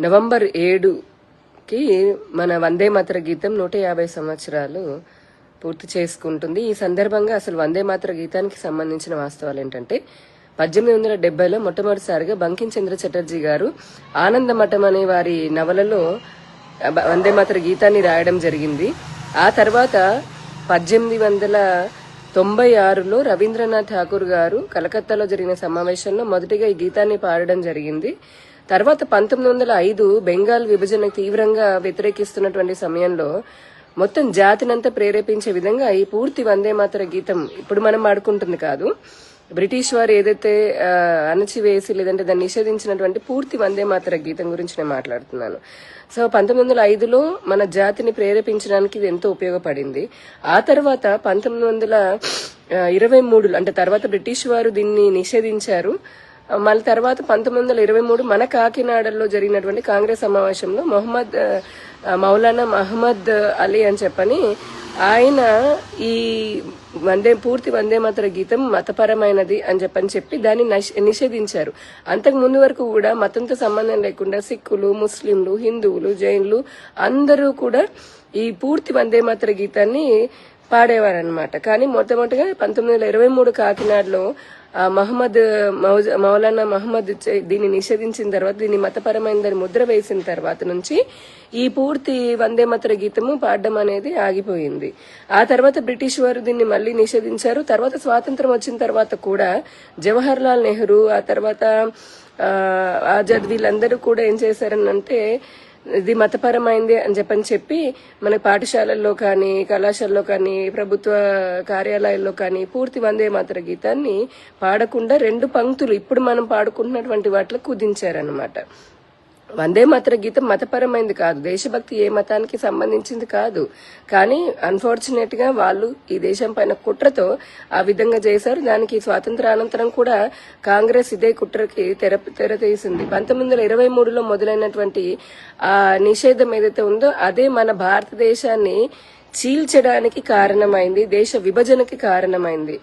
November 7కి మన వందే మాతర గీతం 150 సంవత్సరాలు పూర్తి చేసుకుంటుంది. ఈ సందర్భంగా అసలు వందే మాతర గీతానికి సంబంధించిన వాస్తవాలు ఏంటంటే 1870లో మొట్టమొదటిసారిగా బంకిం చంద్ర చటర్జీ గారు ఆనందమఠం అనే వారి నవలలో వందే మాతర గీతాన్ని రాయడం జరిగింది. ఆ తర్వాత 1896లో రవీంద్రనాథ్ ఠాకూర్ గారు కలకత్తాలో జరిగిన సమావేశంలో మొదటిగా ఈ గీతాన్ని పాడడం జరిగింది. తర్వాత 1905 బెంగాల్ విభజనకు తీవ్రంగా వ్యతిరేకిస్తున్నటువంటి సమయంలో మొత్తం జాతినంతా ప్రేరేపించే విధంగా ఈ పూర్తి వందే మాతర గీతం ఇప్పుడు మనం పాడుకుంటుంది కాదు, బ్రిటిష్ వారు ఏదైతే అణచివేసి లేదంటే దాన్ని నిషేధించినటువంటి పూర్తి వందే మాతర గీతం గురించి నేను మాట్లాడుతున్నాను. సో 1905లో మన జాతిని ప్రేరేపించడానికి ఇది ఎంతో ఉపయోగపడింది. ఆ తర్వాత 1923 అంటే తర్వాత బ్రిటిష్ వారు దీన్ని నిషేధించారు. మళ్ళీ తర్వాత 1923 మన కాకినాడలో జరిగినటువంటి కాంగ్రెస్ సమావేశంలో మౌలానా మహమ్మద్ అలీ అని చెప్పని ఆయన ఈ పూర్తి వందే మాతర గీతం మతపరమైనది అని చెప్పి దాన్ని నిషేధించారు. అంతకు ముందు వరకు కూడా మతంతో సంబంధం లేకుండా సిక్కులు, ముస్లింలు, హిందువులు, జైన్లు అందరూ కూడా ఈ పూర్తి వందే మాతర గీతాన్ని పాడేవారనమాట. కానీ మొట్టమొదటిగా 1923 కాకినాడలో మౌలానా మహమ్మద్ దీన్ని నిషేధించిన తర్వాత, దీన్ని మతపరమైనదని ముద్ర వేసిన తర్వాత నుంచి ఈ పూర్తి వందే మాతర గీతము పాడడం అనేది ఆగిపోయింది. ఆ తర్వాత బ్రిటిష్ వారు దీన్ని మళ్లీ నిషేధించారు. తర్వాత స్వాతంత్రం వచ్చిన తర్వాత కూడా జవహర్ లాల్ నెహ్రూ, ఆ తర్వాత ఆజాద్ వీళ్ళందరూ కూడా ఏం చేశారనంటే ఇది మతపరమైంది అని చెప్పి మన పాఠశాలల్లో కానీ, కళాశాలలో కానీ, ప్రభుత్వ కార్యాలయాల్లో కానీ పూర్తి వందే మాతర గీతాన్ని పాడకుండా 2 పంక్తులు ఇప్పుడు మనం పాడుకుంటున్నటువంటి వాటిలో కుదించారనమాట. వందే మాతర గీతం మతపరమైంది కాదు, దేశభక్తి ఏ మతానికి సంబంధించింది కాదు. కానీ అన్ఫార్చునేట్ గా వాళ్ళు ఈ దేశం పైన కుట్రతో ఆ విధంగా చేశారు. దానికి స్వాతంత్రానంతరం కూడా కాంగ్రెస్ ఇదే కుట్రకి తెర తీసింది. 1923లో మొదలైనటువంటి ఆ నిషేధం ఏదైతే ఉందో అదే మన భారతదేశాన్ని చీల్చడానికి కారణమైంది, దేశ విభజనకి కారణమైంది.